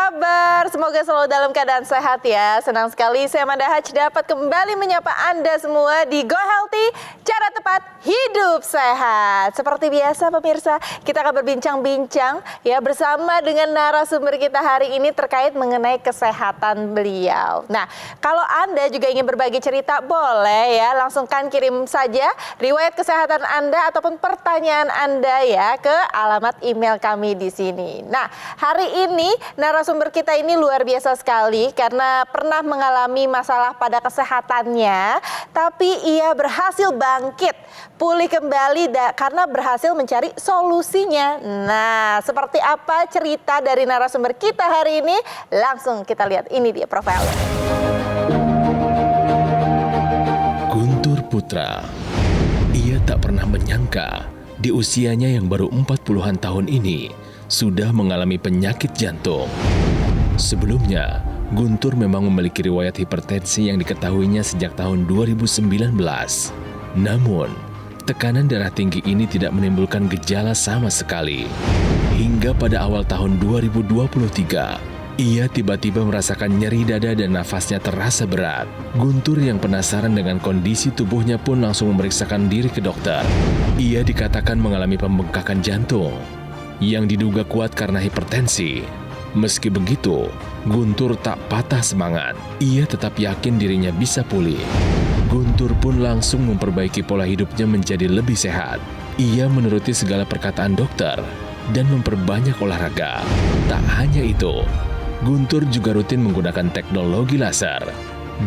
kabar? Semoga selalu dalam keadaan sehat ya. Senang sekali saya Amanda Haj dapat kembali menyapa Anda semua di Go Healthy, cara tepat hidup sehat. Seperti biasa pemirsa, kita akan berbincang-bincang ya bersama dengan narasumber kita hari ini terkait mengenai kesehatan beliau. Nah, kalau Anda juga ingin berbagi cerita, boleh ya, langsung kan kirim saja riwayat kesehatan Anda ataupun pertanyaan Anda ya ke alamat email kami di sini. Nah, hari ini narasumber kita ini luar biasa sekali karena pernah mengalami masalah pada kesehatannya, tapi ia berhasil bangkit, pulih kembali karena berhasil mencari solusinya. Nah, seperti apa cerita dari narasumber kita hari ini? Langsung kita lihat, ini dia profilnya. Guntur Putra. Ia tak pernah menyangka di usianya yang baru 40-an tahun ini sudah mengalami penyakit jantung. Sebelumnya, Guntur memang memiliki riwayat hipertensi yang diketahuinya sejak tahun 2019. Namun, tekanan darah tinggi ini tidak menimbulkan gejala sama sekali. Hingga pada awal tahun 2023, ia tiba-tiba merasakan nyeri dada dan nafasnya terasa berat. Guntur yang penasaran dengan kondisi tubuhnya pun langsung memeriksakan diri ke dokter. Ia dikatakan mengalami pembengkakan jantung yang diduga kuat karena hipertensi. Meski begitu, Guntur tak patah semangat. Ia tetap yakin dirinya bisa pulih. Guntur pun langsung memperbaiki pola hidupnya menjadi lebih sehat. Ia menuruti segala perkataan dokter dan memperbanyak olahraga. Tak hanya itu, Guntur juga rutin menggunakan teknologi laser.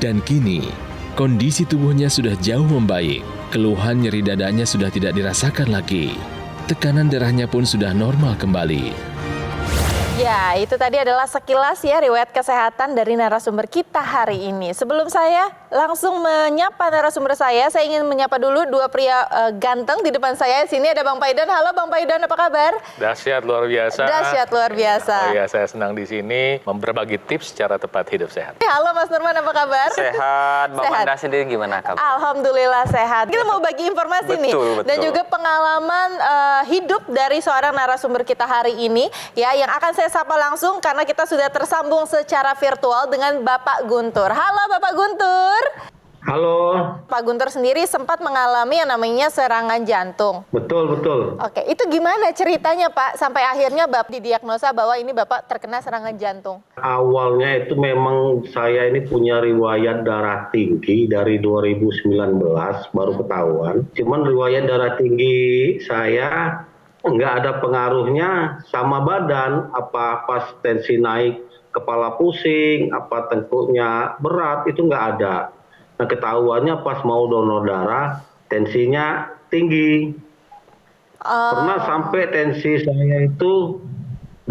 Dan kini, kondisi tubuhnya sudah jauh membaik. Keluhan nyeri dadanya sudah tidak dirasakan lagi. Tekanan darahnya pun sudah normal kembali. Ya, itu tadi adalah sekilas ya riwayat kesehatan dari narasumber kita hari ini. Sebelum saya langsung menyapa narasumber saya ingin menyapa dulu dua pria ganteng di depan saya. Sini ada Bang Paidan. Halo Bang Paidan, apa kabar? Dahsyat luar biasa. Dahsyat luar biasa. Oh ya, saya senang di sini berbagi tips cara tepat hidup sehat. Halo Mas Nurman, apa kabar? Sehat. Bang Anda sendiri gimana kabar? Alhamdulillah sehat. Kita mau bagi informasi nih. Dan juga pengalaman hidup dari seorang narasumber kita hari ini ya, yang akan saya sapa langsung karena kita sudah tersambung secara virtual dengan Bapak Guntur. Halo Bapak Guntur. Halo. Pak Guntur sendiri sempat mengalami yang namanya serangan jantung. Betul. Oke, itu gimana ceritanya Pak sampai akhirnya Bapak didiagnosa bahwa ini Bapak terkena serangan jantung? Awalnya itu memang saya ini punya riwayat darah tinggi dari 2019 baru ketahuan. Cuman riwayat darah tinggi saya nggak ada pengaruhnya sama badan, apa pas tensi naik kepala pusing, apa tengkuknya berat, itu nggak ada. Nah, ketahuannya pas mau donor darah tensinya tinggi. Pernah sampai tensi saya itu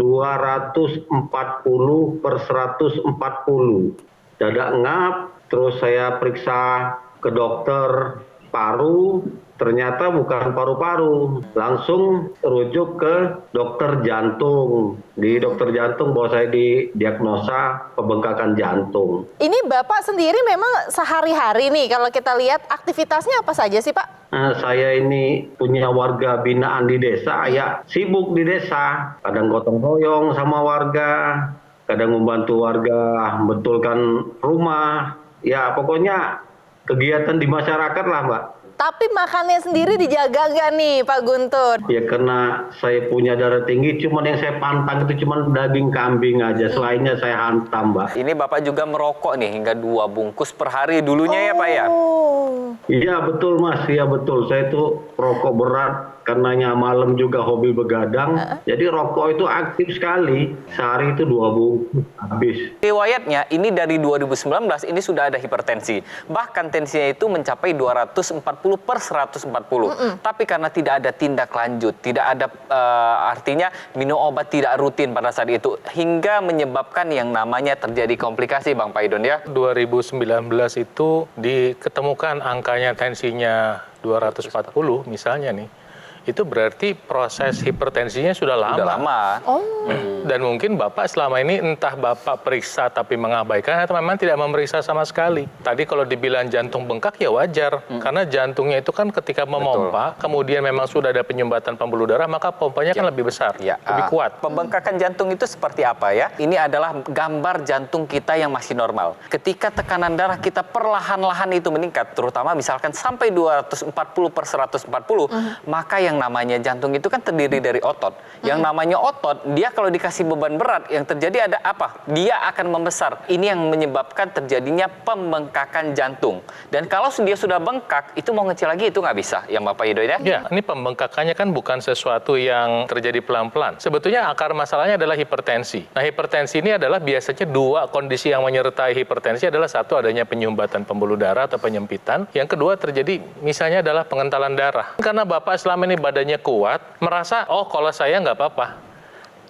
240/140. Dada ngap, terus saya periksa ke dokter paru, ternyata bukan paru-paru, langsung rujuk ke dokter jantung. Di dokter jantung bahwa saya didiagnosa pembengkakan jantung. Ini Bapak sendiri memang sehari-hari nih kalau kita lihat aktivitasnya apa saja sih Pak? Nah, saya ini punya warga binaan di desa, ya sibuk di desa. Kadang gotong royong sama warga, kadang membantu warga membetulkan rumah. Ya pokoknya kegiatan di masyarakat lah Mbak. Tapi makannya sendiri dijaga nggak nih Pak Guntur? Ya karena saya punya darah tinggi, cuman yang saya pantang itu cuman daging kambing aja. Selainnya saya hantam, Mbak. Ini Bapak juga merokok nih hingga 2 bungkus per hari dulunya ya Pak ya? Iya betul Mas, iya betul. Saya itu rokok berat. Karenanya malam juga hobi begadang. Jadi rokok itu aktif sekali. Sehari itu 2 bungkus habis. Riwayatnya ini dari 2019 ini sudah ada hipertensi. Bahkan tensinya itu mencapai 240/140. Tapi karena tidak ada tindak lanjut, tidak ada artinya minum obat tidak rutin pada saat itu. Hingga menyebabkan yang namanya terjadi komplikasi Bang Paidon ya. 2019 itu diketemukan angkanya tensinya 240 misalnya nih. itu berarti proses hipertensinya sudah lama. Udah lama. Oh. Dan mungkin Bapak selama ini entah Bapak periksa tapi mengabaikan atau memang tidak memeriksa sama sekali. Tadi kalau dibilang jantung bengkak ya wajar. Karena jantungnya itu kan ketika memompa, kemudian memang sudah ada penyumbatan pembuluh darah, maka pompanya kan lebih besar, lebih kuat. Pembengkakan jantung itu seperti apa ya? Ini adalah gambar jantung kita yang masih normal. Ketika tekanan darah kita perlahan-lahan itu meningkat, terutama misalkan sampai 240/140, maka yang namanya jantung itu kan terdiri dari otot. Yang namanya otot, dia kalau dikasih beban berat, yang terjadi ada apa? Dia akan membesar. Ini yang menyebabkan terjadinya pembengkakan jantung. Dan kalau dia sudah bengkak, itu mau ngecil lagi itu nggak bisa, ya Bapak Ido ya? Ya, ini pembengkakannya kan bukan sesuatu yang terjadi pelan-pelan. Sebetulnya akar masalahnya adalah hipertensi. Nah, hipertensi ini adalah biasanya dua kondisi yang menyertai hipertensi adalah satu adanya penyumbatan pembuluh darah atau penyempitan. Yang kedua terjadi misalnya adalah pengentalan darah. Karena Bapak selama ini badannya kuat, merasa, oh kalau saya nggak apa-apa.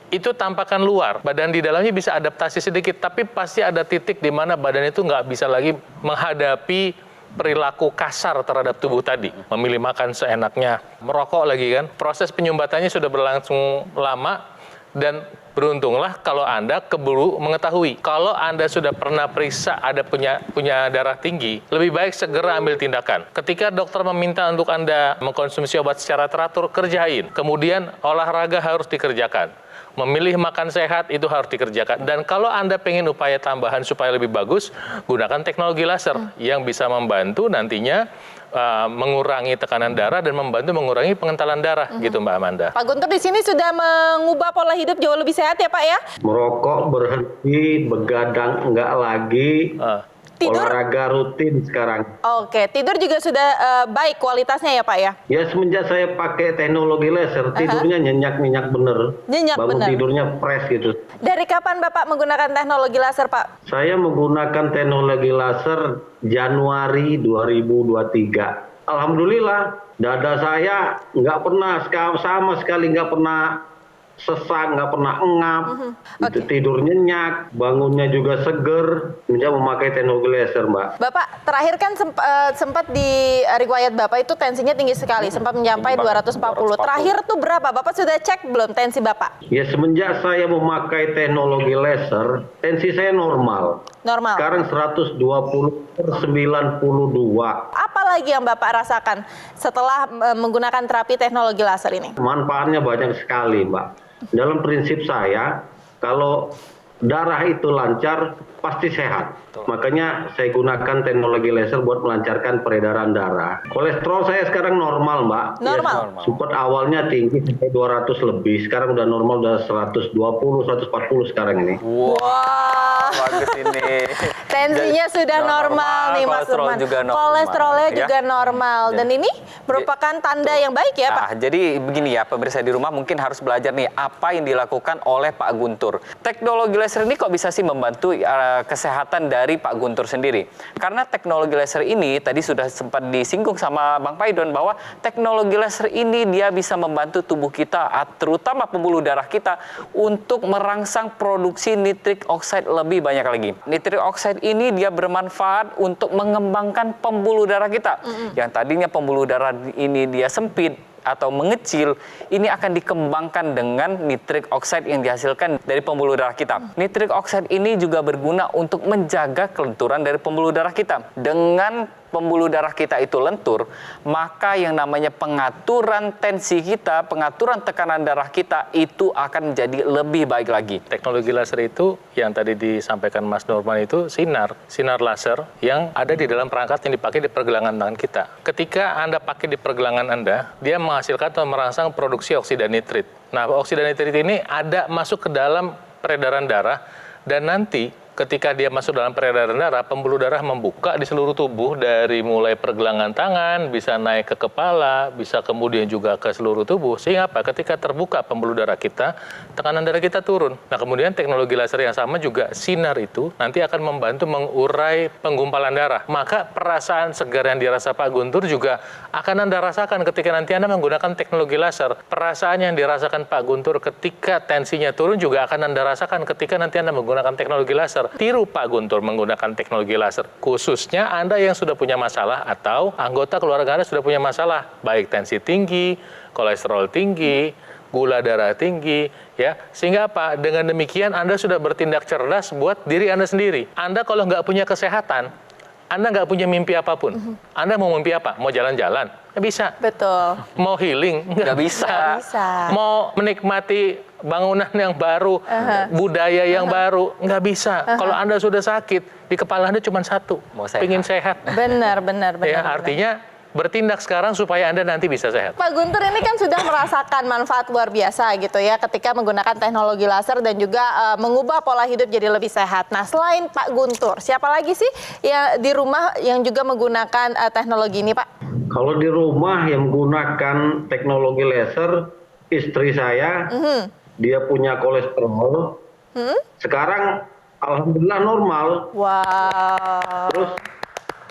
Itu tampakan luar, badan di dalamnya bisa adaptasi sedikit, tapi pasti ada titik di mana badan itu nggak bisa lagi menghadapi perilaku kasar terhadap tubuh tadi. Memilih makan seenaknya, merokok lagi kan. Proses penyumbatannya sudah berlangsung lama, dan beruntunglah kalau Anda keburu mengetahui. Kalau Anda sudah pernah periksa ada punya darah tinggi, lebih baik segera ambil tindakan. Ketika dokter meminta untuk Anda mengkonsumsi obat secara teratur, kerjain. Kemudian olahraga harus dikerjakan. Memilih makan sehat itu harus dikerjakan. Dan kalau Anda pengen upaya tambahan supaya lebih bagus, gunakan teknologi laser yang bisa membantu nantinya mengurangi tekanan darah dan membantu mengurangi pengentalan darah, gitu Mbak Amanda. Pak Guntur di sini sudah mengubah pola hidup jauh lebih sehat ya Pak ya? Merokok berhenti, begadang enggak lagi, Tidur? olahraga rutin sekarang. Oke, tidur juga sudah baik kualitasnya ya Pak ya? Ya semenjak saya pakai teknologi laser, tidurnya nyenyak-nyenyak bener. Nyenyak Bangun bener. tidurnya fresh gitu. Dari kapan Bapak menggunakan teknologi laser Pak? Saya menggunakan teknologi laser Januari 2023. Alhamdulillah, dada saya nggak pernah sama sekali nggak pernah sesak, nggak pernah engap, itu tidur nyenyak, bangunnya juga seger, menjadi memakai teknologi laser, Mbak. Bapak terakhir kan sempat di riwayat Bapak itu tensinya tinggi sekali, sempat mencapai 240. Terakhir tuh berapa? Bapak sudah cek belum tensi Bapak? Ya semenjak saya memakai teknologi laser, tensi saya normal. Normal. Sekarang 120/92. Apa lagi yang Bapak rasakan setelah menggunakan terapi teknologi laser ini? Manfaatnya banyak sekali, Mbak. Dalam prinsip saya, kalau darah itu lancar, pasti sehat. Makanya saya gunakan teknologi laser buat melancarkan peredaran darah. Kolesterol saya sekarang normal, Mbak. Normal. Ya, sempat awalnya tinggi sampai 200 lebih, sekarang udah normal, udah 120, 140 sekarang ini. Wah. Bagus ini. Tensinya sudah normal nih Mas kolesterol Urman. juga normal, Kolesterolnya ya. juga normal. Dan ini merupakan tanda yang baik ya Pak? Nah, jadi begini ya, pemirsa di rumah mungkin harus belajar nih apa yang dilakukan oleh Pak Guntur. Teknologi laser ini kok bisa sih membantu kesehatan dari Pak Guntur sendiri? Karena teknologi laser ini tadi sudah sempat disinggung sama Bang Paidon bahwa teknologi laser ini dia bisa membantu tubuh kita, terutama pembuluh darah kita, untuk merangsang produksi nitrik oksida lebih banyak lagi. Nitrik oksida ini dia bermanfaat untuk mengembangkan pembuluh darah kita. Yang tadinya pembuluh darah ini dia sempit atau mengecil, ini akan dikembangkan dengan nitrik oksida yang dihasilkan dari pembuluh darah kita. Nitrik oksida ini juga berguna untuk menjaga kelenturan dari pembuluh darah kita. Dengan pembuluh darah kita itu lentur, maka yang namanya pengaturan tensi kita, pengaturan tekanan darah kita itu akan menjadi lebih baik lagi. Teknologi laser itu yang tadi disampaikan Mas Nurman itu sinar laser yang ada di dalam perangkat yang dipakai di pergelangan tangan kita. Ketika Anda pakai di pergelangan Anda, dia menghasilkan atau merangsang produksi oksida nitrit. Nah, oksida nitrit ini ada masuk ke dalam peredaran darah, dan nanti ketika dia masuk dalam peredaran darah, pembuluh darah membuka di seluruh tubuh dari mulai pergelangan tangan, bisa naik ke kepala, bisa kemudian juga ke seluruh tubuh. Sehingga apa? Ketika terbuka pembuluh darah kita, tekanan darah kita turun. Nah, kemudian teknologi laser yang sama juga sinar itu nanti akan membantu mengurai penggumpalan darah. Maka perasaan segar yang dirasa Pak Guntur juga akan Anda rasakan ketika nanti Anda menggunakan teknologi laser. Perasaan yang dirasakan Pak Guntur ketika tensinya turun juga akan Anda rasakan ketika nanti Anda menggunakan teknologi laser. laser. Tiru Pak Guntur menggunakan teknologi laser. Khususnya Anda yang sudah punya masalah atau anggota keluarga Anda sudah punya masalah, baik tensi tinggi, kolesterol tinggi, gula darah tinggi, ya. Sehingga apa? Dengan demikian Anda sudah bertindak cerdas buat diri Anda sendiri. Anda kalau nggak punya kesehatan, Anda nggak punya mimpi apapun. Anda mau mimpi apa? Mau jalan-jalan? Nggak bisa. Betul. Mau healing? Nggak bisa. Nggak bisa. Mau menikmati bangunan yang baru, budaya yang baru? Nggak bisa. Kalau Anda sudah sakit, di kepala Anda cuma satu. Mau sehat. Pengen sehat. Benar. Ya, artinya bertindak sekarang supaya Anda nanti bisa sehat. Pak Guntur ini kan sudah merasakan manfaat luar biasa gitu ya ketika menggunakan teknologi laser dan juga mengubah pola hidup jadi lebih sehat. Nah, selain Pak Guntur, siapa lagi sih yang di rumah yang juga menggunakan teknologi ini, Pak? Kalau di rumah yang menggunakan teknologi laser, istri saya, dia punya kolesterol. Sekarang alhamdulillah normal. Wow. Terus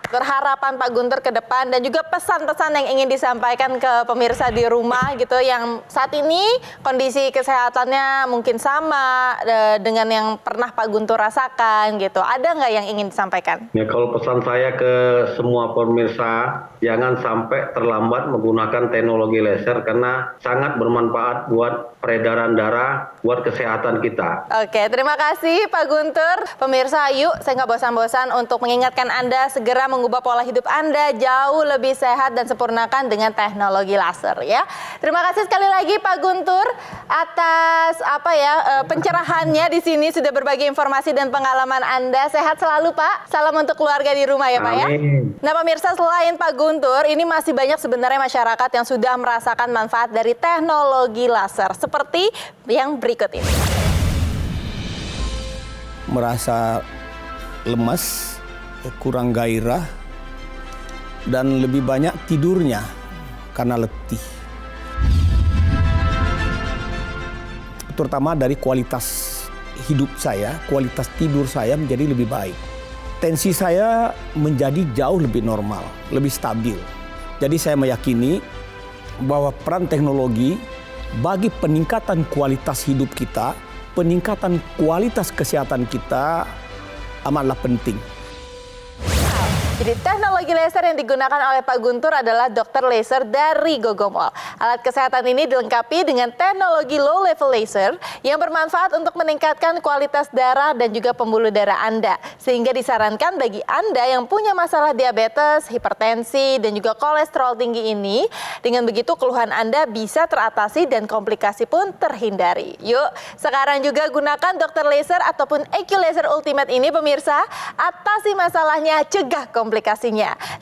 Berharapan Pak Guntur ke depan dan juga pesan-pesan yang ingin disampaikan ke pemirsa di rumah gitu yang saat ini kondisi kesehatannya mungkin sama dengan yang pernah Pak Guntur rasakan gitu. Ada nggak yang ingin disampaikan? ya, kalau pesan saya ke semua pemirsa, jangan sampai terlambat menggunakan teknologi laser karena sangat bermanfaat buat peredaran darah, buat kesehatan kita. Oke, terima kasih Pak Guntur. Pemirsa, yuk saya nggak bosan-bosan untuk mengingatkan Anda segera mengubah pola hidup Anda jauh lebih sehat dan sempurnakan dengan teknologi laser ya. Terima kasih sekali lagi Pak Guntur atas pencerahannya di sini sudah berbagi informasi dan pengalaman Anda. Sehat selalu Pak. Salam untuk keluarga di rumah ya Pak ya. Amin. Nah pemirsa, selain Pak Guntur, ini masih banyak sebenarnya masyarakat yang sudah merasakan manfaat dari teknologi laser seperti yang berikut ini. Merasa lemas, kurang gairah, dan lebih banyak tidurnya karena letih. Terutama dari kualitas hidup saya, kualitas tidur saya menjadi lebih baik. Tensi saya menjadi jauh lebih normal, lebih stabil. Jadi saya meyakini bahwa peran teknologi bagi peningkatan kualitas hidup kita, peningkatan kualitas kesehatan kita amatlah penting. Jadi teknologi laser yang digunakan oleh Pak Guntur adalah dokter laser dari Gogomol. Alat kesehatan ini dilengkapi dengan teknologi low level laser yang bermanfaat untuk meningkatkan kualitas darah dan juga pembuluh darah Anda. Sehingga disarankan bagi Anda yang punya masalah diabetes, hipertensi, dan juga kolesterol tinggi ini. Dengan begitu keluhan Anda bisa teratasi dan komplikasi pun terhindari. Yuk, sekarang juga gunakan dokter laser ataupun EQ Laser Ultimate ini pemirsa. Atasi masalahnya, cegah komplikasinya.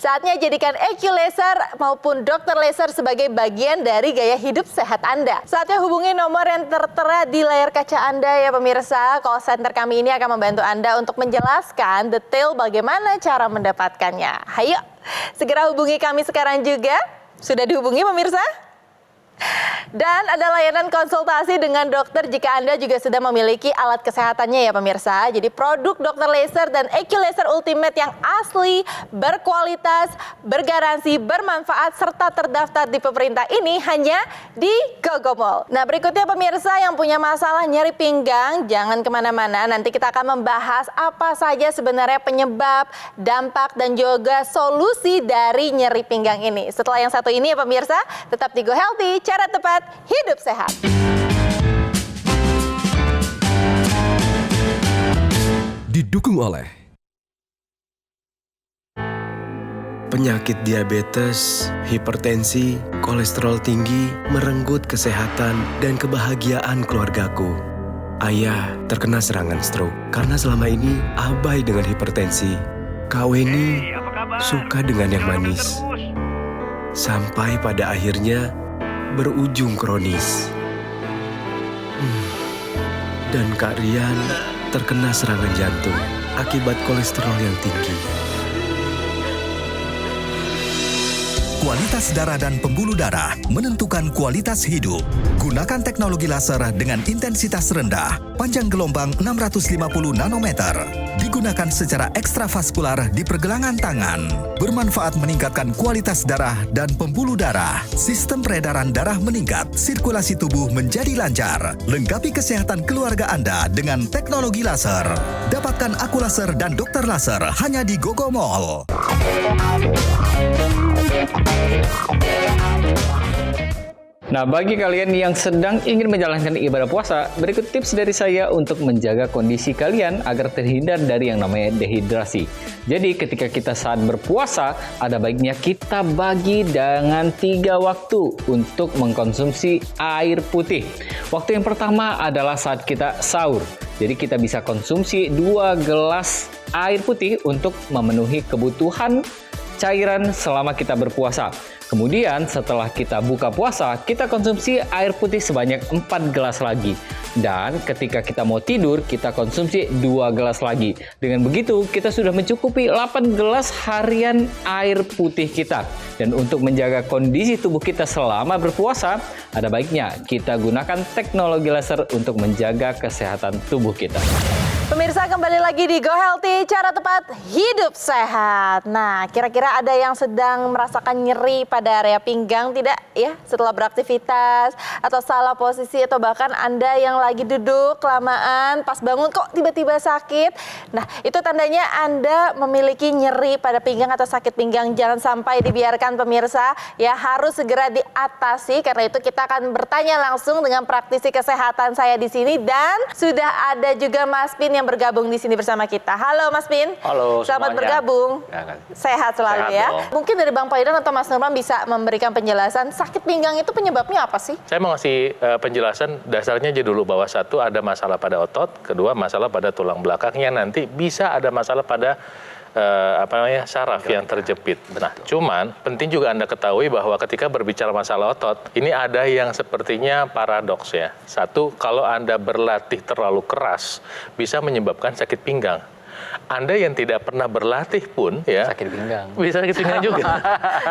Saatnya jadikan EQ Laser maupun dokter laser sebagai bagian dari gaya hidup sehat Anda. Saatnya hubungi nomor yang tertera di layar kaca Anda ya pemirsa. Call center kami ini akan membantu Anda untuk menjelaskan detail bagaimana cara mendapatkannya. Hayo, segera hubungi kami sekarang juga. Sudah dihubungi pemirsa? Dan ada layanan konsultasi dengan dokter jika Anda juga sudah memiliki alat kesehatannya ya pemirsa. Jadi produk dokter laser dan EQ Laser Ultimate yang asli, berkualitas, bergaransi, bermanfaat, serta terdaftar di pemerintah ini hanya di Gogomol. Nah berikutnya pemirsa yang punya masalah nyeri pinggang, jangan kemana-mana. Nanti kita akan membahas apa saja sebenarnya penyebab, dampak, dan juga solusi dari nyeri pinggang ini. Setelah yang satu ini ya pemirsa, tetap di Go Healthy. Cara tepat hidup sehat. Didukung oleh penyakit diabetes, hipertensi, kolesterol tinggi, merenggut kesehatan dan kebahagiaan keluargaku. Ayah terkena serangan stroke karena selama ini abai dengan hipertensi. Kak Weni suka dengan yang manis. Sampai pada akhirnya berujung kronis. Dan Kak Rian terkena serangan jantung akibat kolesterol yang tinggi. kualitas darah dan pembuluh darah menentukan kualitas hidup. Gunakan teknologi laser dengan intensitas rendah, panjang gelombang 650 nanometer. Digunakan secara ekstravaskular di pergelangan tangan. Bermanfaat meningkatkan kualitas darah dan pembuluh darah. Sistem peredaran darah meningkat, sirkulasi tubuh menjadi lancar. Lengkapi kesehatan keluarga Anda dengan teknologi laser. Dapatkan aku laser dan dokter laser hanya di Gogo Mall. Nah, bagi kalian yang sedang ingin menjalankan ibadah puasa, berikut tips dari saya untuk menjaga kondisi kalian agar terhindar dari yang namanya dehidrasi. Jadi, ketika kita saat berpuasa, ada baiknya kita bagi dengan 3 waktu untuk mengkonsumsi air putih. Waktu yang pertama adalah saat kita sahur. Jadi, kita bisa konsumsi 2 gelas air putih untuk memenuhi kebutuhan cairan selama kita berpuasa. Kemudian setelah kita buka puasa, kita konsumsi air putih sebanyak 4 gelas lagi. Dan ketika kita mau tidur, kita konsumsi 2 gelas lagi. Dengan begitu, kita sudah mencukupi 8 gelas harian air putih kita. Dan untuk menjaga kondisi tubuh kita selama berpuasa, ada baiknya kita gunakan teknologi laser untuk menjaga kesehatan tubuh kita. Pemirsa, kembali lagi di Go Healthy, cara tepat hidup sehat. Nah, kira-kira ada yang sedang merasakan nyeri pada area pinggang tidak ya setelah beraktivitas, atau salah posisi, atau bahkan Anda yang lagi duduk kelamaan pas bangun kok tiba-tiba sakit. Nah, itu tandanya Anda memiliki nyeri pada pinggang atau sakit pinggang. Jangan sampai dibiarkan pemirsa, ya harus segera diatasi. Karena itu kita akan bertanya langsung dengan praktisi kesehatan saya di sini, dan sudah ada juga Mas Pin yang bergabung di sini bersama kita. Halo Mas Pin. Halo Selamat semuanya. bergabung. Sehat selalu Sehat ya. dong. Mungkin dari Bang Paidan atau Mas Nurman bisa memberikan penjelasan sakit pinggang itu penyebabnya apa sih? Saya mau ngasih penjelasan dasarnya aja dulu, bahwa satu ada masalah pada otot, kedua masalah pada tulang belakangnya, nanti bisa ada masalah pada saraf yang terjepit. Nah, cuman penting juga Anda ketahui bahwa ketika berbicara masalah otot, ini ada yang sepertinya paradoks ya. Satu, kalau Anda berlatih terlalu keras, bisa menyebabkan sakit pinggang. Anda yang tidak pernah berlatih pun ya Sakit pinggang. bisa sakit pinggang juga.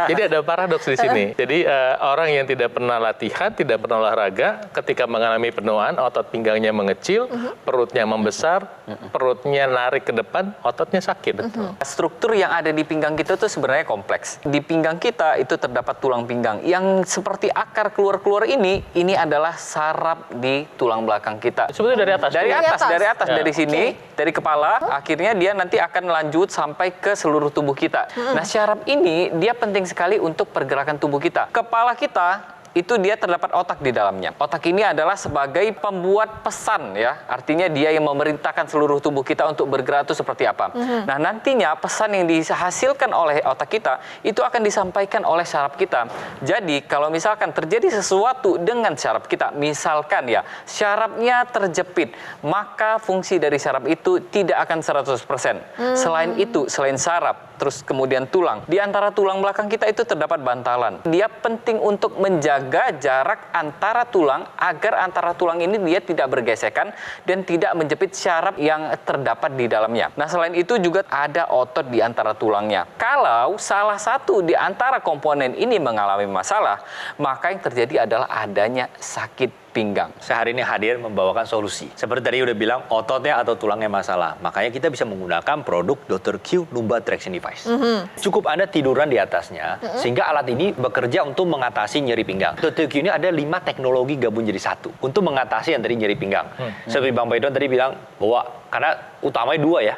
Jadi ada paradoks di sini. Jadi orang yang tidak pernah latihan, tidak pernah olahraga, ketika mengalami penuaan, otot pinggangnya mengecil, perutnya membesar, perutnya narik ke depan, ototnya sakit. Struktur yang ada di pinggang kita itu sebenarnya kompleks. Di pinggang kita itu terdapat tulang pinggang yang seperti akar keluar-keluar ini adalah saraf di tulang belakang kita. Sebetulnya dari atas. Dari atas, Ya. dari sini, dari kepala, akhirnya dia nanti akan lanjut sampai ke seluruh tubuh kita. Nah, saraf ini dia penting sekali untuk pergerakan tubuh kita. Kepala kita itu dia terdapat otak di dalamnya. Otak ini adalah sebagai pembuat pesan ya. Artinya dia yang memerintahkan seluruh tubuh kita untuk bergerak itu seperti apa. Nah, nantinya pesan yang dihasilkan oleh otak kita itu akan disampaikan oleh saraf kita. Jadi, kalau misalkan terjadi sesuatu dengan saraf kita, misalkan ya, sarafnya terjepit, maka fungsi dari saraf itu tidak akan 100%. Selain itu, selain saraf, terus kemudian tulang, di antara tulang belakang kita itu terdapat bantalan. Dia penting untuk menjaga jarak antara tulang agar antara tulang ini dia tidak bergesekan dan tidak menjepit saraf yang terdapat di dalamnya. Nah, selain itu juga ada otot di antara tulangnya. Kalau salah satu di antara komponen ini mengalami masalah, maka yang terjadi adalah adanya sakit pinggang. Saya hari ini hadir membawakan solusi. Seperti tadi udah bilang, ototnya atau tulangnya masalah. Makanya kita bisa menggunakan produk Dr. Q Lumbar Traction Device. Cukup Anda tiduran di atasnya, sehingga alat ini bekerja untuk mengatasi nyeri pinggang. Dr. Q ini ada 5 teknologi gabung jadi satu untuk mengatasi yang tadi nyeri pinggang. Seperti Bang Paidon tadi bilang, bahwa karena utamanya 2 ya,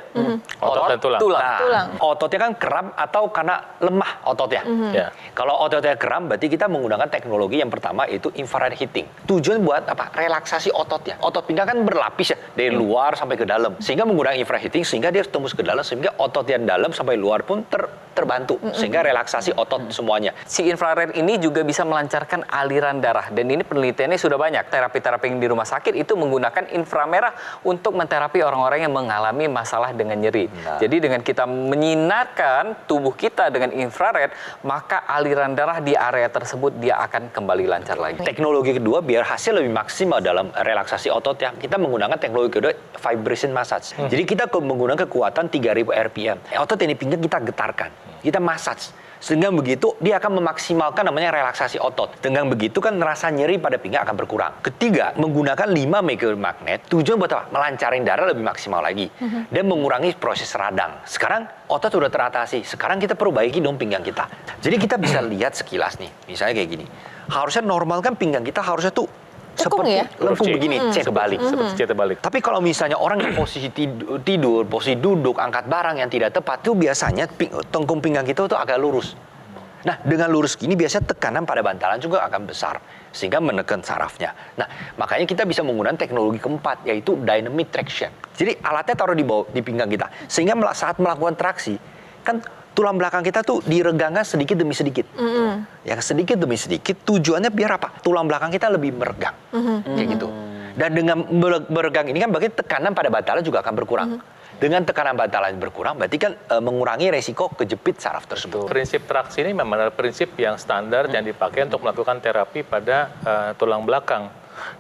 Otot dan tulang. Nah, ototnya kan kram atau karena lemah ototnya. Ya. Kalau ototnya kram, berarti kita menggunakan teknologi yang pertama, yaitu infrared heating. Tujuan buat apa? Relaksasi ototnya. Otot pinggang kan berlapis ya, dari luar sampai ke dalam. Sehingga menggunakan infrared heating, sehingga dia tembus ke dalam, sehingga otot yang dalam sampai luar pun terbantu. Sehingga relaksasi otot semuanya. Si infrared ini juga bisa melancarkan aliran darah. Dan ini penelitiannya sudah banyak. Terapi-terapi yang di rumah sakit itu menggunakan inframerah untuk menterapi orang-orang yang mengalami masalah dengan nyeri. Jadi dengan kita menyinarkan tubuh kita dengan infrared, maka aliran darah di area tersebut dia akan kembali lancar lagi. Teknologi kedua, biar hasil lebih maksimal dalam relaksasi otot ya, kita menggunakan teknologi kedua, vibration massage. Jadi kita menggunakan kekuatan 3000 RPM. Otot yang di pinggang kita getarkan, kita massage. Dengan begitu, dia akan memaksimalkan namanya relaksasi otot. Dengan begitu kan rasa nyeri pada pinggang akan berkurang. Ketiga, menggunakan 5 megamagnet, tujuan buat apa? Melancarin darah lebih maksimal lagi. Dan mengurangi proses radang. Sekarang otot udah teratasi. Sekarang kita perbaiki dong pinggang kita. Jadi kita bisa lihat sekilas nih. Misalnya kayak gini. Harusnya normal kan pinggang kita harusnya tuh Cekung seperti ya? lengkung begini, C terbalik. Seperti C terbalik. Tapi kalau misalnya orang yang posisi tidur, posisi duduk, angkat barang yang tidak tepat, itu biasanya tengkung pinggang kita itu agak lurus. Nah, dengan lurus gini biasanya tekanan pada bantalan juga akan besar, sehingga menekan sarafnya. Nah, makanya kita bisa menggunakan teknologi keempat, yaitu dynamic traction. Jadi alatnya taruh di pinggang kita, sehingga saat melakukan traksi, kan tulang belakang kita tuh diregangkan sedikit demi sedikit. Ya, sedikit demi sedikit, tujuannya biar apa? Tulang belakang kita lebih meregang. Kayak gitu. Dan dengan meregang ini kan berarti tekanan pada bantalan juga akan berkurang. Dengan tekanan bantalan berkurang, berarti kan mengurangi resiko kejepit saraf tersebut. Prinsip traksi ini memang adalah prinsip yang standar yang dipakai untuk melakukan terapi pada tulang belakang.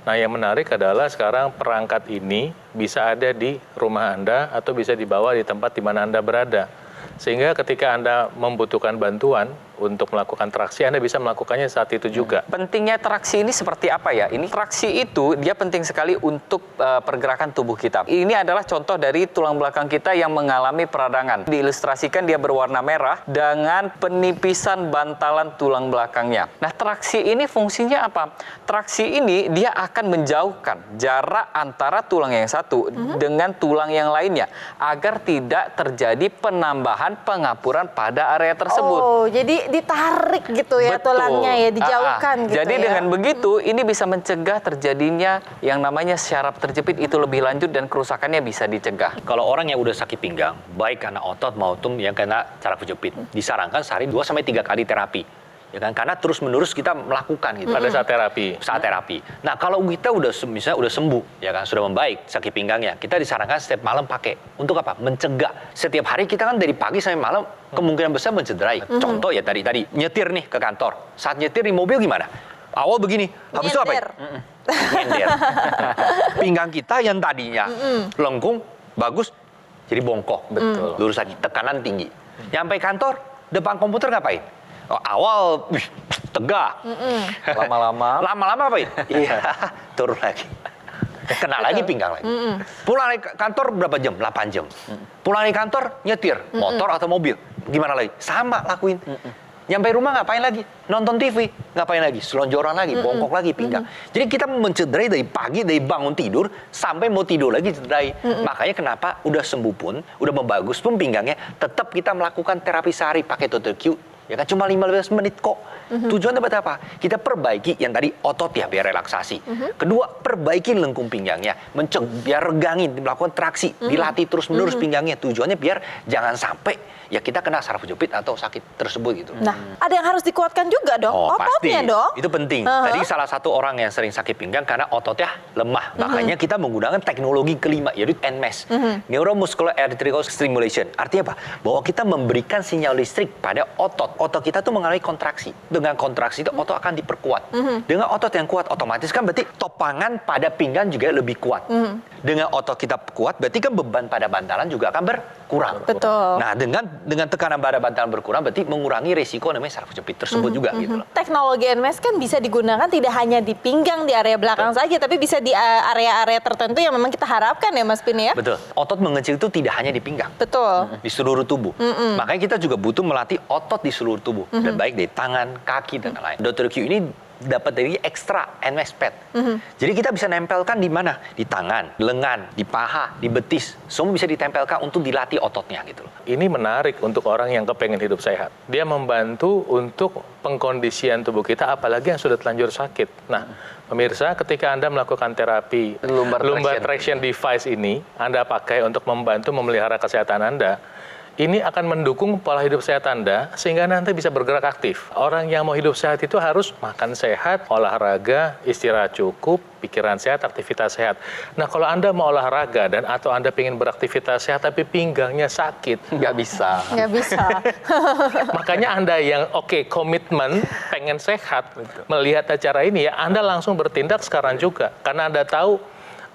Nah, yang menarik adalah sekarang perangkat ini bisa ada di rumah Anda atau bisa dibawa di tempat di mana Anda berada. Sehingga ketika Anda membutuhkan bantuan untuk melakukan traksi, Anda bisa melakukannya saat itu juga. Pentingnya traksi ini seperti apa ya? Ini traksi itu dia penting sekali untuk pergerakan tubuh kita. Ini adalah contoh dari tulang belakang kita yang mengalami peradangan. Diilustrasikan dia berwarna merah dengan penipisan bantalan tulang belakangnya. Nah, traksi ini fungsinya apa? Traksi ini dia akan menjauhkan jarak antara tulang yang satu dengan tulang yang lainnya agar tidak terjadi penambahan pengapuran pada area tersebut. Oh, jadi ditarik gitu ya. Betul. Tulangnya ya, dijauhkan gitu Jadi ya. dengan begitu ini bisa mencegah terjadinya yang namanya syaraf terjepit itu lebih lanjut dan kerusakannya bisa dicegah. Kalau orang yang udah sakit pinggang, baik karena otot maupun yang kena saraf kejepit, disarankan sehari 2-3 kali terapi. Ya kan, karena terus-menerus kita melakukan gitu Pada saat terapi. saat terapi. Nah, kalau kita misalnya udah sembuh, ya kan, sudah membaik sakit pinggangnya, kita disarankan setiap malam pakai. Untuk apa? Mencegah. Setiap hari kita kan dari pagi sampai malam kemungkinan besar mencederai. Contoh ya tadi nyetir nih ke kantor. Saat nyetir di mobil gimana? Awal begini, habis itu apa? Nyender. Pinggang kita yang tadinya lengkung, bagus, jadi bongkok. Betul. Lurus lagi, tekanan tinggi. Nyampe kantor, depan komputer ngapain? Awal tegak, lama-lama apa ya? Iya, turun lagi, kena lagi pinggang lagi. Pulang dari kantor berapa jam? 8 jam. Pulang dari kantor nyetir motor atau mobil, gimana lagi? Sama lakuin. Nyampe rumah ngapain lagi? Nonton TV, ngapain lagi? Selonjoran lagi, bongkok lagi pinggang. Jadi kita mencederai dari pagi, dari bangun tidur sampai mau tidur lagi cederai. Makanya kenapa udah sembuh pun, udah membagus pun pinggangnya, tetap kita melakukan terapi sehari pakai Dr. Q. Ya kan cuma 15 menit kok. Tujuannya buat apa? Kita perbaiki yang tadi otot ya biar relaksasi. Kedua, perbaiki lengkung pinggangnya, biar regangin, melakukan traksi, dilatih terus-menerus pinggangnya. Tujuannya biar jangan sampai ya kita kena saraf kejepit atau sakit tersebut gitu. Nah, ada yang harus dikuatkan juga dong. Ototnya pasti. dong. Itu penting. Tadi salah satu orang yang sering sakit pinggang karena ototnya lemah. Makanya kita menggunakan teknologi kelima yaitu NMES, Neuromuscular Electrical Stimulation. Artinya apa? Bahwa kita memberikan sinyal listrik pada otot. Otot kita tuh mengalami kontraksi. Dengan kontraksi itu otot akan diperkuat. Dengan otot yang kuat otomatis kan berarti topangan pada pinggang juga lebih kuat. Dengan otot kita kuat berarti kan beban pada bantalan juga akan berkurang. Betul. Nah, dengan tekanan pada bantalan berkurang berarti mengurangi resiko namanya saraf kejepit tersebut juga gitu loh. Teknologi NMES kan bisa digunakan tidak hanya di pinggang, di area belakang saja, tapi bisa di area-area tertentu yang memang kita harapkan ya Mas Pin ya. Betul. Otot mengecil itu tidak hanya di pinggang. Betul. Di seluruh tubuh. Makanya kita juga butuh melatih otot di seluruh tubuh. Dan baik dari tangan, kaki, dan lain-lain. Dr. Q ini dapat dari ekstra NMES pad. Jadi kita bisa nempelkan di mana? Di tangan, lengan, di paha, di betis. Semua bisa ditempelkan untuk dilatih ototnya gitu loh. Ini menarik untuk orang yang kepengen hidup sehat. Dia membantu untuk pengkondisian tubuh kita, apalagi yang sudah telanjur sakit. Nah, pemirsa, ketika Anda melakukan terapi lumbar traction device ini, Anda pakai untuk membantu memelihara kesehatan Anda, ini akan mendukung pola hidup sehat Anda sehingga nanti bisa bergerak aktif. Orang yang mau hidup sehat itu harus makan sehat, olahraga, istirahat cukup, pikiran sehat, aktivitas sehat. Nah, kalau Anda mau olahraga dan atau Anda ingin beraktivitas sehat tapi pinggangnya sakit, Nggak bisa. Nggak bisa. makanya Anda yang komitmen pengen sehat, melihat acara ini ya Anda langsung bertindak sekarang juga. Karena Anda tahu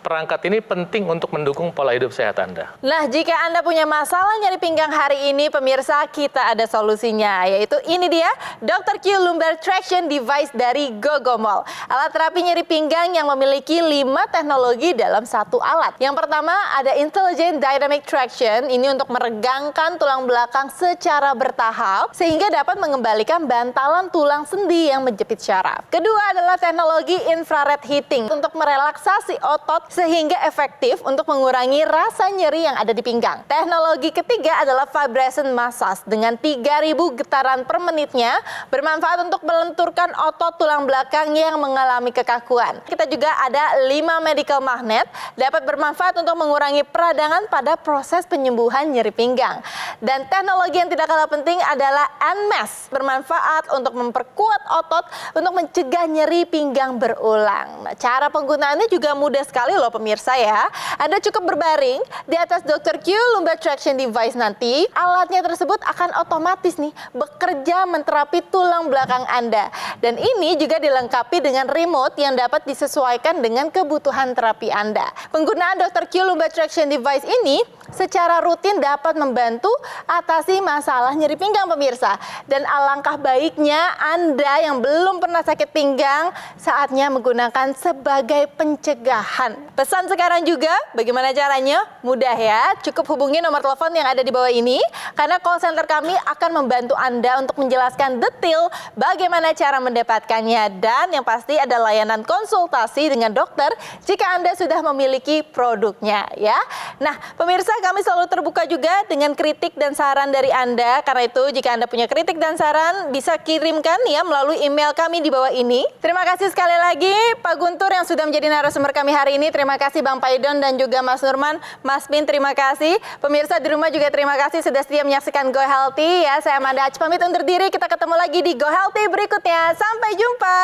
perangkat ini penting untuk mendukung pola hidup sehat Anda. Nah, jika Anda punya masalah nyeri pinggang hari ini, pemirsa, kita ada solusinya, yaitu ini dia, Dr. Q Lumbar Traction Device dari Gogomol. Alat terapi nyeri pinggang yang memiliki 5 teknologi dalam satu alat. Yang pertama, ada Intelligent Dynamic Traction, ini untuk meregangkan tulang belakang secara bertahap, sehingga dapat mengembalikan bantalan tulang sendi yang menjepit syaraf. Kedua adalah teknologi Infrared Heating, untuk merelaksasi otot sehingga efektif untuk mengurangi rasa nyeri yang ada di pinggang. Teknologi ketiga adalah Vibration Massage dengan 3.000 getaran per menitnya, bermanfaat untuk melenturkan otot tulang belakang yang mengalami kekakuan. Kita juga ada 5 medical magnet, dapat bermanfaat untuk mengurangi peradangan pada proses penyembuhan nyeri pinggang. Dan teknologi yang tidak kalah penting adalah NMAS, bermanfaat untuk memperkuat otot untuk mencegah nyeri pinggang berulang. Nah, cara penggunaannya juga mudah sekali loh pemirsa ya. Anda cukup berbaring di atas Dr. Q Lumbar Traction Device nanti, alatnya tersebut akan otomatis nih bekerja menterapi tulang belakang Anda. Dan ini juga dilengkapi dengan remote yang dapat disesuaikan dengan kebutuhan terapi Anda. Penggunaan Dr. Q Lumbar Traction Device ini secara rutin dapat membantu atasi masalah nyeri pinggang pemirsa. Dan alangkah baiknya Anda yang belum pernah sakit pinggang, saatnya menggunakan sebagai pencegahan. Pesan sekarang juga, bagaimana caranya? Mudah ya, cukup hubungi nomor telepon yang ada di bawah ini, karena call center kami akan membantu Anda untuk menjelaskan detail bagaimana cara mendapatkannya. Dan yang pasti ada layanan konsultasi dengan dokter jika Anda sudah memiliki produknya ya. Nah, pemirsa, kami selalu terbuka juga dengan kritik dan saran dari Anda. Karena itu, jika Anda punya kritik dan saran, bisa kirimkan ya melalui email kami di bawah ini. Terima kasih sekali lagi Pak Guntur yang sudah menjadi narasumber kami hari ini. Terima kasih Bang Paidon dan juga Mas Nurman. Mas Bin, terima kasih. Pemirsa di rumah juga terima kasih sudah setia menyaksikan Go Healthy ya. Saya Amanda Haj pamit undur diri. Kita ketemu lagi di Go Healthy berikutnya. Sampai jumpa.